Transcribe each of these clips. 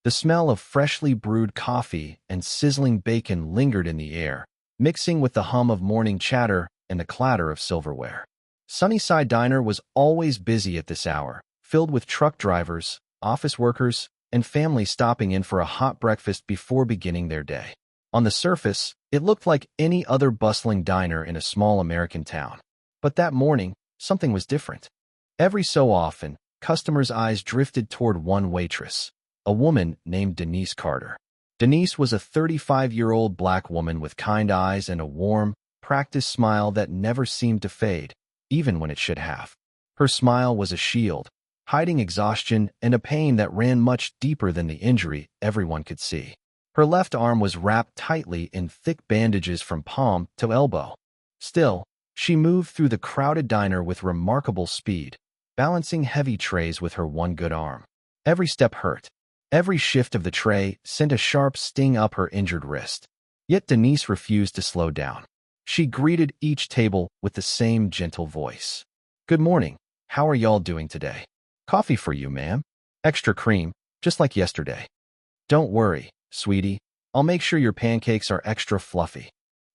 The smell of freshly brewed coffee and sizzling bacon lingered in the air, mixing with the hum of morning chatter and the clatter of silverware. Sunnyside Diner was always busy at this hour, filled with truck drivers, office workers, and families stopping in for a hot breakfast before beginning their day. On the surface, it looked like any other bustling diner in a small American town. But that morning, something was different. Every so often, customers' eyes drifted toward one waitress, a woman named Denise Carter. Denise was a 35-year-old black woman with kind eyes and a warm, practiced smile that never seemed to fade, even when it should have. Her smile was a shield, hiding exhaustion and a pain that ran much deeper than the injury everyone could see. Her left arm was wrapped tightly in thick bandages from palm to elbow. Still, she moved through the crowded diner with remarkable speed, balancing heavy trays with her one good arm. Every step hurt. Every shift of the tray sent a sharp sting up her injured wrist. Yet Denise refused to slow down. She greeted each table with the same gentle voice. "Good morning. How are y'all doing today? Coffee for you, ma'am. Extra cream, just like yesterday. Don't worry, sweetie. I'll make sure your pancakes are extra fluffy."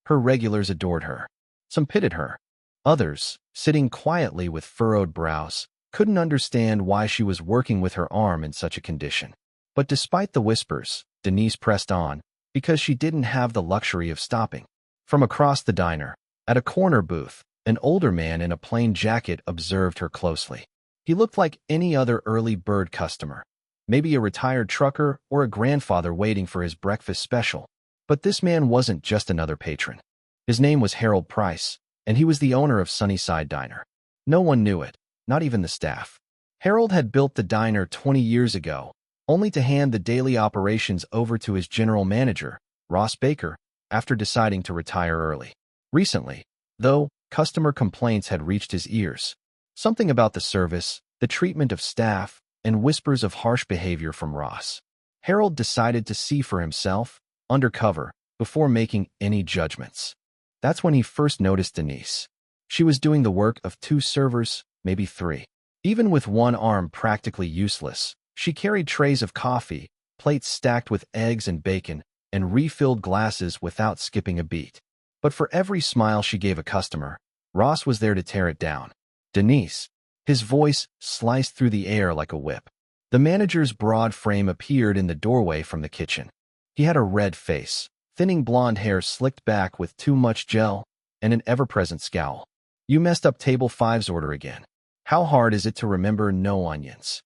Her regulars adored her. Some pitied her. Others, sitting quietly with furrowed brows, couldn't understand why she was working with her arm in such a condition. But despite the whispers, Denise pressed on, because she didn't have the luxury of stopping. From across the diner, at a corner booth, an older man in a plain jacket observed her closely. He looked like any other early bird customer, maybe a retired trucker or a grandfather waiting for his breakfast special. But this man wasn't just another patron. His name was Harold Price, and he was the owner of Sunnyside Diner. No one knew it, not even the staff. Harold had built the diner 20 years ago, only to hand the daily operations over to his general manager, Ross Baker, after deciding to retire early. Recently, though, customer complaints had reached his ears. Something about the service, the treatment of staff, and whispers of harsh behavior from Ross. Harold decided to see for himself, undercover, before making any judgments. That's when he first noticed Denise. She was doing the work of 2 servers, maybe 3. Even with one arm practically useless, she carried trays of coffee, plates stacked with eggs and bacon, and refilled glasses without skipping a beat. But for every smile she gave a customer, Ross was there to tear it down. "Denise." His voice sliced through the air like a whip. The manager's broad frame appeared in the doorway from the kitchen. He had a red face, thinning blonde hair slicked back with too much gel, and an ever-present scowl. "You messed up table 5's order again. How hard is it to remember no onions?"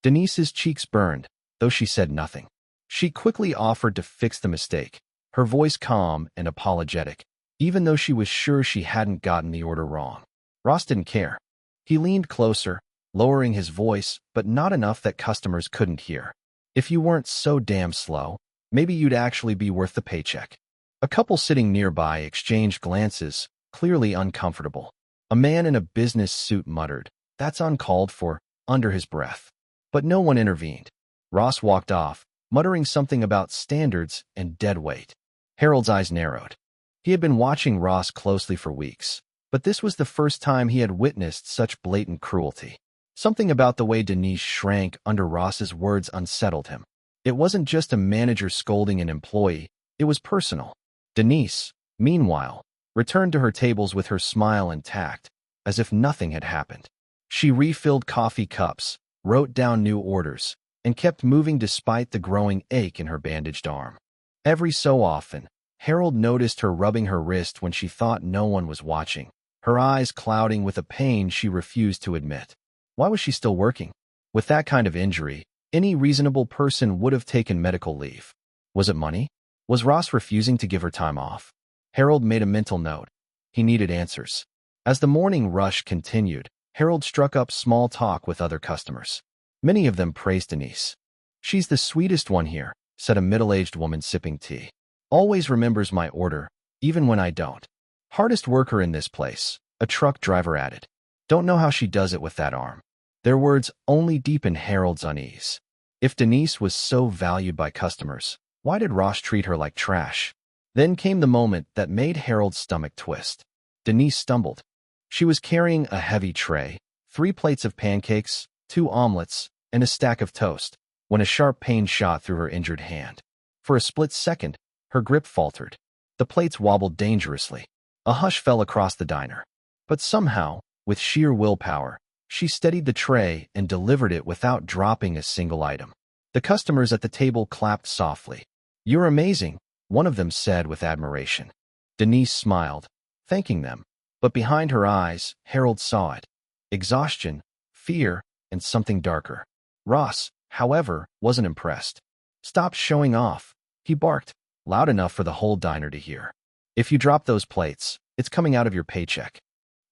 Denise's cheeks burned, though she said nothing. She quickly offered to fix the mistake, her voice calm and apologetic, even though she was sure she hadn't gotten the order wrong. Ross didn't care. He leaned closer, lowering his voice, but not enough that customers couldn't hear. "If you weren't so damn slow, maybe you'd actually be worth the paycheck." A couple sitting nearby exchanged glances, clearly uncomfortable. A man in a business suit muttered, "That's uncalled for," under his breath. But no one intervened. Ross walked off, muttering something about standards and dead weight. Harold's eyes narrowed. He had been watching Ross closely for weeks, but this was the first time he had witnessed such blatant cruelty. Something about the way Denise shrank under Ross's words unsettled him. It wasn't just a manager scolding an employee, it was personal. Denise, meanwhile, returned to her tables with her smile intact, as if nothing had happened. She refilled coffee cups, wrote down new orders, and kept moving despite the growing ache in her bandaged arm. Every so often, Harold noticed her rubbing her wrist when she thought no one was watching, her eyes clouding with a pain she refused to admit. Why was she still working? With that kind of injury, any reasonable person would have taken medical leave. Was it money? Was Ross refusing to give her time off? Harold made a mental note. He needed answers. As the morning rush continued, Harold struck up small talk with other customers. Many of them praised Denise. "She's the sweetest one here," said a middle-aged woman sipping tea. "Always remembers my order, even when I don't." "Hardest worker in this place," a truck driver added. "Don't know how she does it with that arm." Their words only deepened Harold's unease. If Denise was so valued by customers, why did Ross treat her like trash? Then came the moment that made Harold's stomach twist. Denise stumbled. She was carrying a heavy tray, 3 plates of pancakes, 2 omelets, and a stack of toast. when a sharp pain shot through her injured hand. For a split second, her grip faltered. The plates wobbled dangerously. A hush fell across the diner. But somehow, with sheer willpower, she steadied the tray and delivered it without dropping a single item. The customers at the table clapped softly. "You're amazing," one of them said with admiration. Denise smiled, thanking them, but behind her eyes, Harold saw it. Exhaustion, fear, and something darker. Ross, however, wasn't impressed. "Stop showing off," he barked, loud enough for the whole diner to hear. "If you drop those plates, it's coming out of your paycheck."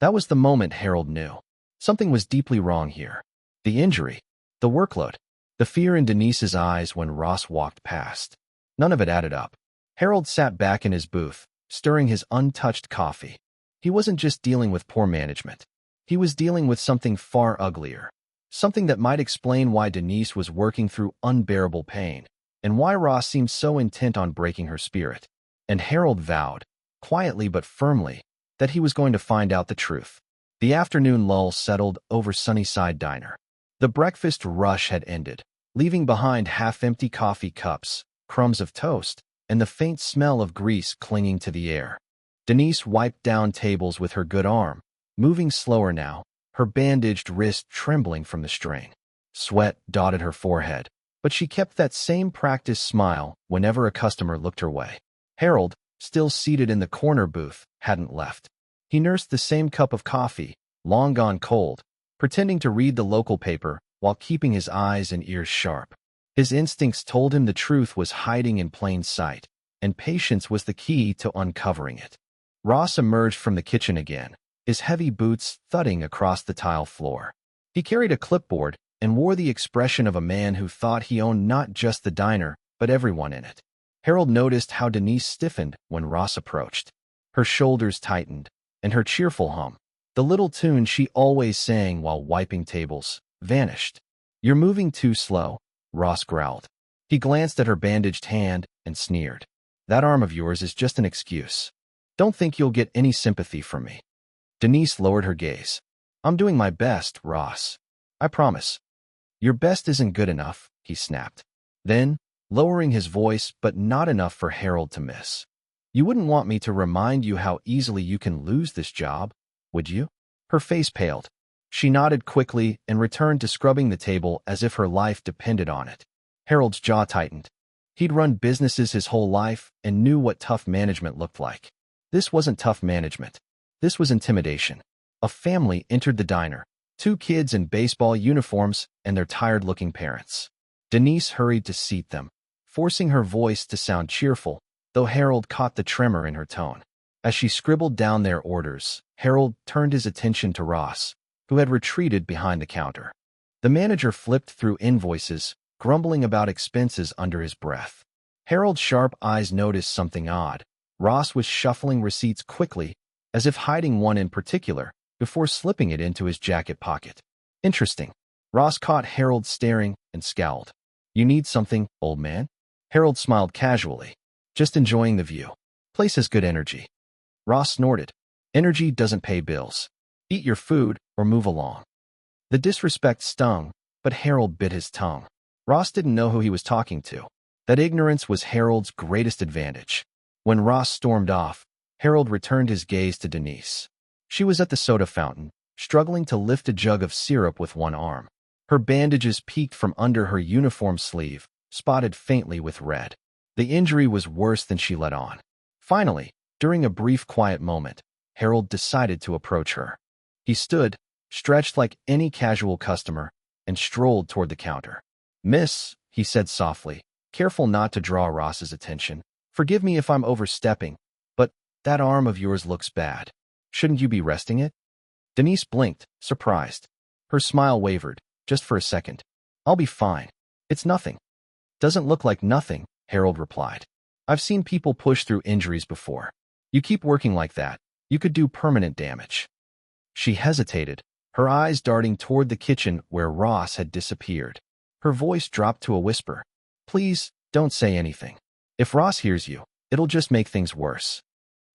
That was the moment Harold knew. Something was deeply wrong here. The injury, the workload, the fear in Denise's eyes when Ross walked past. None of it added up. Harold sat back in his booth, stirring his untouched coffee. He wasn't just dealing with poor management. He was dealing with something far uglier. Something that might explain why Denise was working through unbearable pain, and why Ross seemed so intent on breaking her spirit. And Harold vowed, quietly but firmly, that he was going to find out the truth. The afternoon lull settled over Sunnyside Diner. The breakfast rush had ended, leaving behind half-empty coffee cups, crumbs of toast, and the faint smell of grease clinging to the air. Denise wiped down tables with her good arm, moving slower now, her bandaged wrist trembling from the strain. Sweat dotted her forehead, but she kept that same practiced smile whenever a customer looked her way. Harold, still seated in the corner booth, hadn't left. He nursed the same cup of coffee, long gone cold, pretending to read the local paper while keeping his eyes and ears sharp. His instincts told him the truth was hiding in plain sight, and patience was the key to uncovering it. Ross emerged from the kitchen again, his heavy boots thudding across the tile floor. He carried a clipboard and wore the expression of a man who thought he owned not just the diner, but everyone in it. Harold noticed how Denise stiffened when Ross approached. Her shoulders tightened, and her cheerful hum, the little tune she always sang while wiping tables, vanished. "You're moving too slow," Ross growled. He glanced at her bandaged hand and sneered. "That arm of yours is just an excuse. Don't think you'll get any sympathy from me." Denise lowered her gaze. "I'm doing my best, Ross. I promise." "Your best isn't good enough," he snapped. Then, lowering his voice but not enough for Harold to miss, "You wouldn't want me to remind you how easily you can lose this job, would you?" Her face paled. She nodded quickly and returned to scrubbing the table as if her life depended on it. Harold's jaw tightened. He'd run businesses his whole life and knew what tough management looked like. This wasn't tough management. This was intimidation. A family entered the diner, 2 kids in baseball uniforms and their tired-looking parents. Denise hurried to seat them, forcing her voice to sound cheerful, though Harold caught the tremor in her tone. As she scribbled down their orders, Harold turned his attention to Ross, who had retreated behind the counter. The manager flipped through invoices, grumbling about expenses under his breath. Harold's sharp eyes noticed something odd. Ross was shuffling receipts quickly, as if hiding one in particular, before slipping it into his jacket pocket. "Interesting." Ross caught Harold staring and scowled. "You need something, old man?" Harold smiled casually. "Just enjoying the view. Place has good energy." Ross snorted. "Energy doesn't pay bills. Eat your food or move along." The disrespect stung, but Harold bit his tongue. Ross didn't know who he was talking to. That ignorance was Harold's greatest advantage. When Ross stormed off, Harold returned his gaze to Denise. She was at the soda fountain, struggling to lift a jug of syrup with one arm. Her bandages peeked from under her uniform sleeve, spotted faintly with red. The injury was worse than she let on. Finally, during a brief quiet moment, Harold decided to approach her. He stood, stretched like any casual customer, and strolled toward the counter. "Miss," he said softly, careful not to draw Ross's attention, "forgive me if I'm overstepping, but that arm of yours looks bad. Shouldn't you be resting it?" Denise blinked, surprised. Her smile wavered, just for a second. "I'll be fine. It's nothing." "Doesn't look like nothing," Harold replied. "I've seen people push through injuries before. You keep working like that, you could do permanent damage." She hesitated, her eyes darting toward the kitchen where Ross had disappeared. Her voice dropped to a whisper. "Please, don't say anything. If Ross hears you, it'll just make things worse."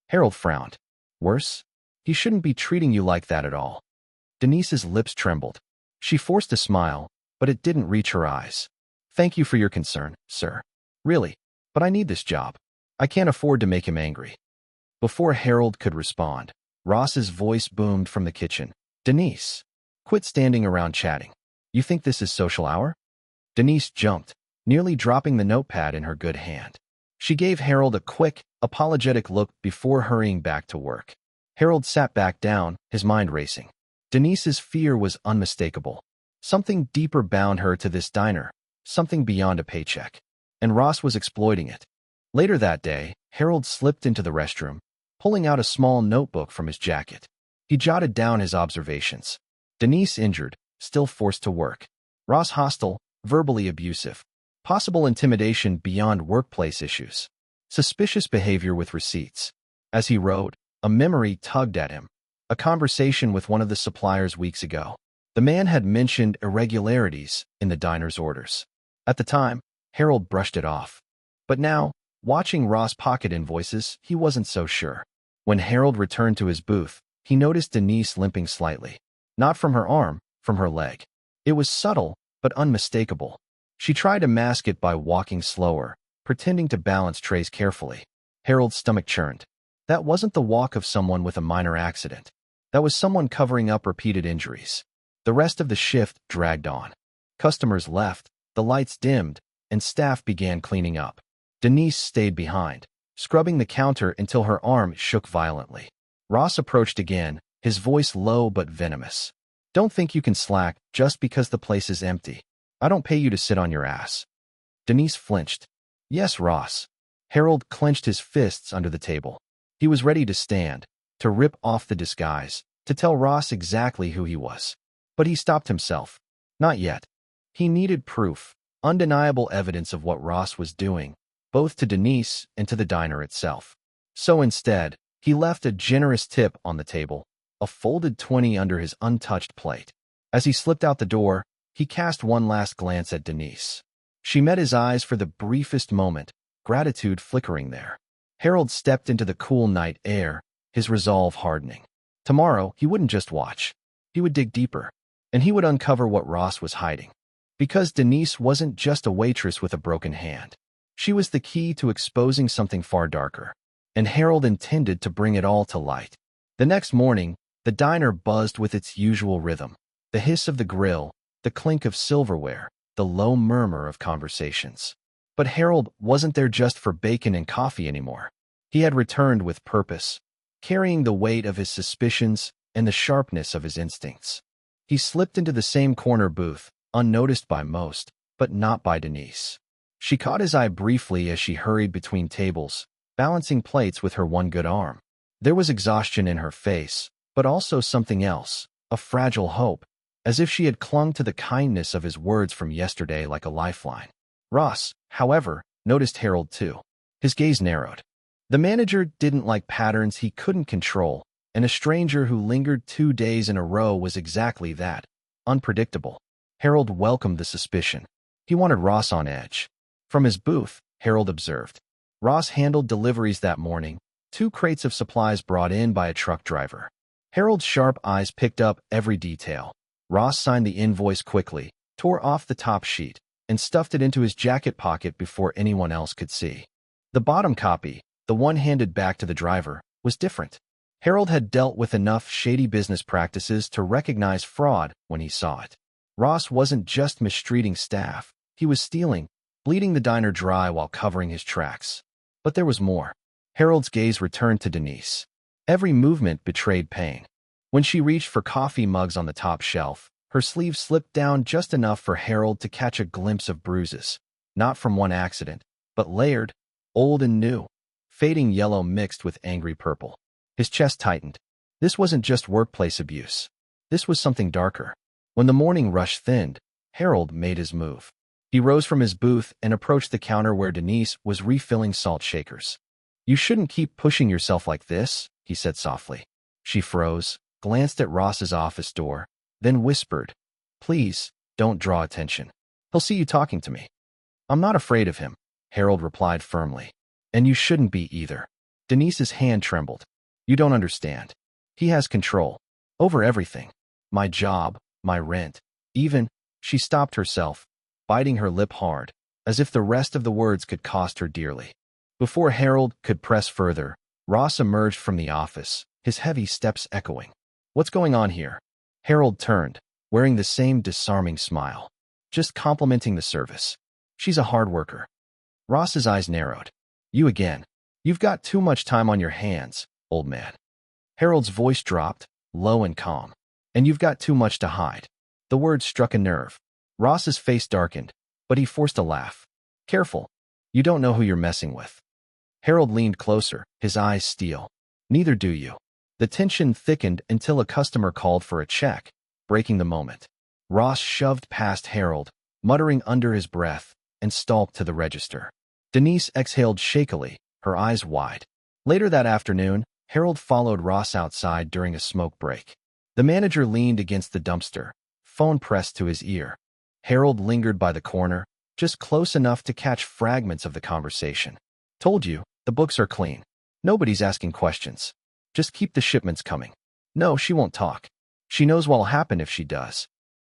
Harold frowned. "Worse? He shouldn't be treating you like that at all." Denise's lips trembled. She forced a smile, but it didn't reach her eyes. Thank you for your concern, sir. Really, but I need this job. I can't afford to make him angry. Before Harold could respond, Ross's voice boomed from the kitchen. Denise, quit standing around chatting. You think this is social hour? Denise jumped, nearly dropping the notepad in her good hand. She gave Harold a quick, apologetic look before hurrying back to work. Harold sat back down, his mind racing. Denise's fear was unmistakable. Something deeper bound her to this diner, something beyond a paycheck. And Ross was exploiting it. Later that day, Harold slipped into the restroom, pulling out a small notebook from his jacket. He jotted down his observations. Denise injured, still forced to work. Ross hostile, verbally abusive. Possible intimidation beyond workplace issues. Suspicious behavior with receipts. As he wrote, a memory tugged at him. A conversation with one of the suppliers weeks ago. The man had mentioned irregularities in the diner's orders. At the time, Harold brushed it off. But now, watching Ross pocket invoices, he wasn't so sure. When Harold returned to his booth, he noticed Denise limping slightly. Not from her arm, from her leg. It was subtle, but unmistakable. She tried to mask it by walking slower, pretending to balance trays carefully. Harold's stomach churned. That wasn't the walk of someone with a minor accident. That was someone covering up repeated injuries. The rest of the shift dragged on. Customers left, the lights dimmed, and staff began cleaning up. Denise stayed behind, scrubbing the counter until her arm shook violently. Ross approached again, his voice low but venomous. Don't think you can slack just because the place is empty. I don't pay you to sit on your ass. Denise flinched. Yes, Ross. Harold clenched his fists under the table. He was ready to stand, to rip off the disguise, to tell Ross exactly who he was. But he stopped himself. Not yet. He needed proof, undeniable evidence of what Ross was doing, both to Denise and to the diner itself. So instead, he left a generous tip on the table, a folded 20 under his untouched plate. As he slipped out the door, he cast one last glance at Denise. She met his eyes for the briefest moment, gratitude flickering there. Harold stepped into the cool night air, his resolve hardening. Tomorrow, he wouldn't just watch. He would dig deeper, and he would uncover what Ross was hiding. Because Denise wasn't just a waitress with a broken hand. She was the key to exposing something far darker, and Harold intended to bring it all to light. The next morning, the diner buzzed with its usual rhythm. The hiss of the grill, the clink of silverware, the low murmur of conversations. But Harold wasn't there just for bacon and coffee anymore. He had returned with purpose, carrying the weight of his suspicions and the sharpness of his instincts. He slipped into the same corner booth, unnoticed by most, but not by Denise. She caught his eye briefly as she hurried between tables, balancing plates with her one good arm. There was exhaustion in her face, but also something else, a fragile hope, as if she had clung to the kindness of his words from yesterday like a lifeline. Ross, however, noticed Harold too. His gaze narrowed. The manager didn't like patterns he couldn't control, and a stranger who lingered 2 days in a row was exactly that, unpredictable. Harold welcomed the suspicion. He wanted Ross on edge. From his booth, Harold observed. Ross handled deliveries that morning, 2 crates of supplies brought in by a truck driver. Harold's sharp eyes picked up every detail. Ross signed the invoice quickly, tore off the top sheet, and stuffed it into his jacket pocket before anyone else could see. The bottom copy, the one handed back to the driver, was different. Harold had dealt with enough shady business practices to recognize fraud when he saw it. Ross wasn't just mistreating staff. He was stealing, bleeding the diner dry while covering his tracks. But there was more. Harold's gaze returned to Denise. Every movement betrayed pain. When she reached for coffee mugs on the top shelf, her sleeve slipped down just enough for Harold to catch a glimpse of bruises, not from one accident, but layered, old and new, fading yellow mixed with angry purple. His chest tightened. This wasn't just workplace abuse. This was something darker. When the morning rush thinned, Harold made his move. He rose from his booth and approached the counter where Denise was refilling salt shakers. You shouldn't keep pushing yourself like this, he said softly. She froze, glanced at Ross's office door, then whispered, Please, don't draw attention. He'll see you talking to me. I'm not afraid of him, Harold replied firmly. And you shouldn't be either. Denise's hand trembled. You don't understand. He has control. Over everything. My job, my rent, even, she stopped herself, biting her lip hard, as if the rest of the words could cost her dearly. Before Harold could press further, Ross emerged from the office, his heavy steps echoing. "What's going on here?" Harold turned, wearing the same disarming smile. "Just complimenting the service. She's a hard worker." Ross's eyes narrowed. "You again. You've got too much time on your hands, old man." Harold's voice dropped, low and calm. "And you've got too much to hide." The words struck a nerve. Ross's face darkened, but he forced a laugh. "Careful. You don't know who you're messing with." Harold leaned closer, his eyes steel. "Neither do you." The tension thickened until a customer called for a check, breaking the moment. Ross shoved past Harold, muttering under his breath, and stalked to the register. Denise exhaled shakily, her eyes wide. Later that afternoon, Harold followed Ross outside during a smoke break. The manager leaned against the dumpster, phone pressed to his ear. Harold lingered by the corner, just close enough to catch fragments of the conversation. "Told you, the books are clean. Nobody's asking questions. Just keep the shipments coming." "No, she won't talk. She knows what'll happen if she does."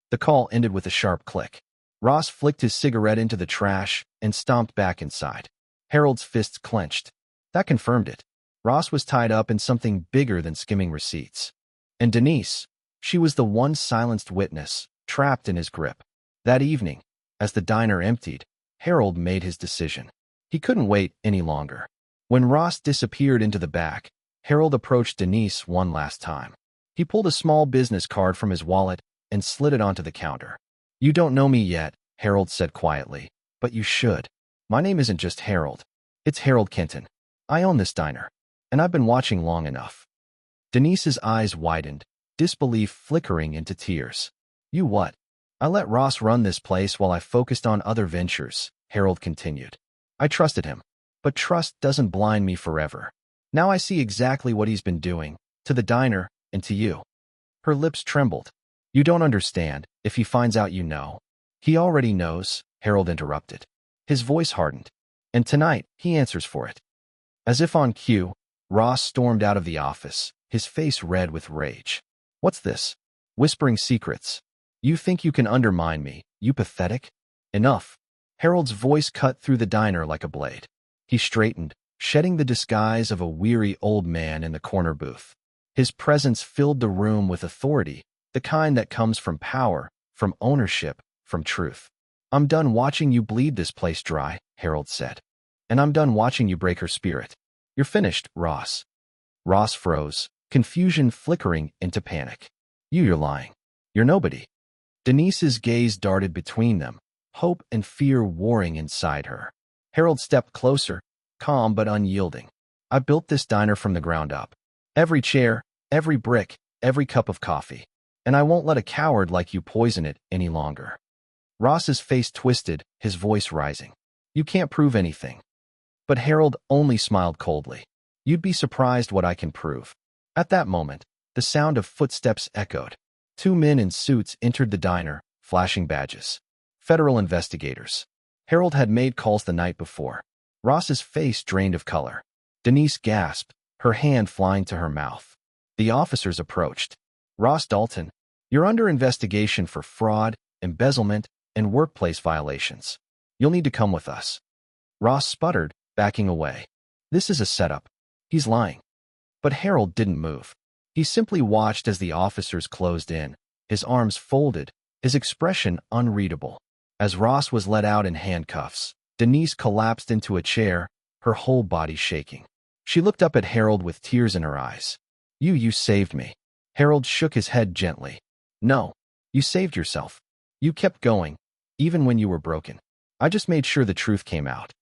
The call ended with a sharp click. Ross flicked his cigarette into the trash and stomped back inside. Harold's fists clenched. That confirmed it. Ross was tied up in something bigger than skimming receipts. And Denise, she was the one silenced witness, trapped in his grip. That evening, as the diner emptied, Harold made his decision. He couldn't wait any longer. When Ross disappeared into the back, Harold approached Denise one last time. He pulled a small business card from his wallet and slid it onto the counter. "You don't know me yet," Harold said quietly, "but you should. My name isn't just Harold. It's Harold Kenton. I own this diner, and I've been watching long enough." Denise's eyes widened, disbelief flickering into tears. "You what?" "I let Ross run this place while I focused on other ventures," Harold continued. "I trusted him, but trust doesn't blind me forever. Now I see exactly what he's been doing, to the diner and to you." Her lips trembled. "You don't understand. If he finds out you know." "He already knows," Harold interrupted. His voice hardened. "And tonight, he answers for it." As if on cue, Ross stormed out of the office, his face red with rage. "What's this? Whispering secrets. You think you can undermine me, you pathetic?" "Enough." Harold's voice cut through the diner like a blade. He straightened, shedding the disguise of a weary old man in the corner booth. His presence filled the room with authority, the kind that comes from power, from ownership, from truth. "I'm done watching you bleed this place dry," Harold said. "And I'm done watching you break her spirit. You're finished, Ross." Ross froze, confusion flickering into panic. You're lying. You're nobody." Denise's gaze darted between them, hope and fear warring inside her. Harold stepped closer, calm but unyielding. "I built this diner from the ground up. Every chair, every brick, every cup of coffee. And I won't let a coward like you poison it any longer." Ross's face twisted, his voice rising. "You can't prove anything." But Harold only smiled coldly. "You'd be surprised what I can prove." At that moment, the sound of footsteps echoed. Two men in suits entered the diner, flashing badges. Federal investigators. Harold had made calls the night before. Ross's face drained of color. Denise gasped, her hand flying to her mouth. The officers approached. "Ross Dalton, you're under investigation for fraud, embezzlement, and workplace violations. You'll need to come with us." Ross sputtered, backing away. "This is a setup. He's lying." But Harold didn't move. He simply watched as the officers closed in, his arms folded, his expression unreadable. As Ross was let out in handcuffs, Denise collapsed into a chair, her whole body shaking. She looked up at Harold with tears in her eyes. You saved me." Harold shook his head gently. "No, you saved yourself. You kept going, even when you were broken. I just made sure the truth came out."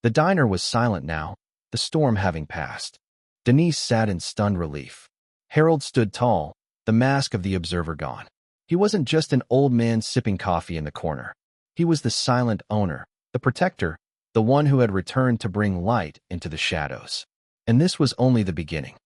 The diner was silent now, the storm having passed. Denise sat in stunned relief. Harold stood tall, the mask of the observer gone. He wasn't just an old man sipping coffee in the corner. He was the silent owner, the protector, the one who had returned to bring light into the shadows. And this was only the beginning.